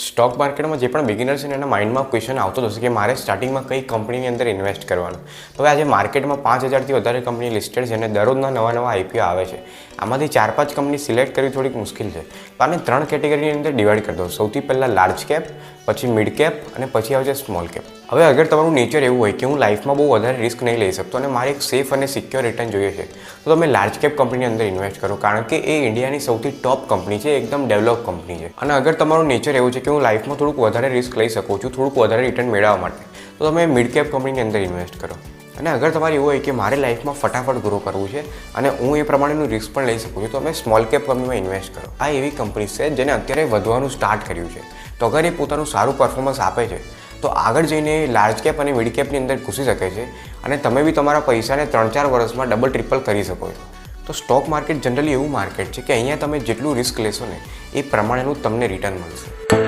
Stock માર્કેટમાં જે પણ બિગિનર છે એના માઇન્ડમાં ક્વેશ્ચન આવતો હશે કે મારે સ્ટાર્ટિંગમાં કઈ કંપનીની અંદર ઇન્વેસ્ટ કરવાનું. તો હવે આજે માર્કેટમાં 5000થી વધારે કંપની લિસ્ટેડ છે અને દરરોજના નવા આઈપીઓ આવે છે. આમાંથી 4-5 કંપની સિલેક્ટ કરવી થોડીક મુશ્કેલ છે. તો આને 3 કેટેગરીની અંદર ડિવાઈડ કરી દો. સૌથી પહેલાં લાર્જ કેપ, પછી મિડ કેપ અને પછી આવે છે સ્મોલ કેપ. હવે અગર તમારું નેચર એવું હોય કે હું લાઈફમાં બહુ વધારે રિસ્ક નહીં લઈ શકતો અને મારે એક સેફ અને સિક્યોર રિટર્ન જોઈએ છે, તો તમે લાર્જ કેપ કંપનીની અંદર ઇન્વેસ્ટ કરો, કારણ કે એ ઇન્ડિયાની સૌથી ટોપ કંપની છે, એકદમ ડેવલપ કંપની છે. અને અગર તમારું નેચર એવું છે કે હું લાઈફમાં થોડુંક વધારે રિસ્ક લઈ શકું છું, થોડુંક વધારે રિટર્ન મેળવવા માટે, તો તમે મિડ કેપ કંપનીની અંદર ઇન્વેસ્ટ કરો. અને અગર તમારે એવું હોય કે મારે લાઈફમાં ફટાફટ ગ્રો કરવું છે અને હું એ પ્રમાણેનું રિસ્ક પણ લઈ શકું છું, તો તમે સ્મોલ કેપ કંપનીમાં ઇન્વેસ્ટ કરો. આ એવી કંપની છે જેને અત્યારે વધવાનું સ્ટાર્ટ કર્યું છે. તો અગર એ પોતાનું સારું પરફોર્મન્સ આપે છે તો આગળ જઈને લાર્જ કેપ અને મિડ કેપની અંદર ઘૂસી શકે છે અને તમે બી તમારા પૈસાને 3-4 વર્ષમાં ડબલ ટ્રિપલ કરી શકો છો. તો સ્ટોક માર્કેટ જનરલી એવું માર્કેટ છે કે અહીંયા તમે જેટલું રિસ્ક લેશો ને એ પ્રમાણેનું તમને રિટર્ન મળશે.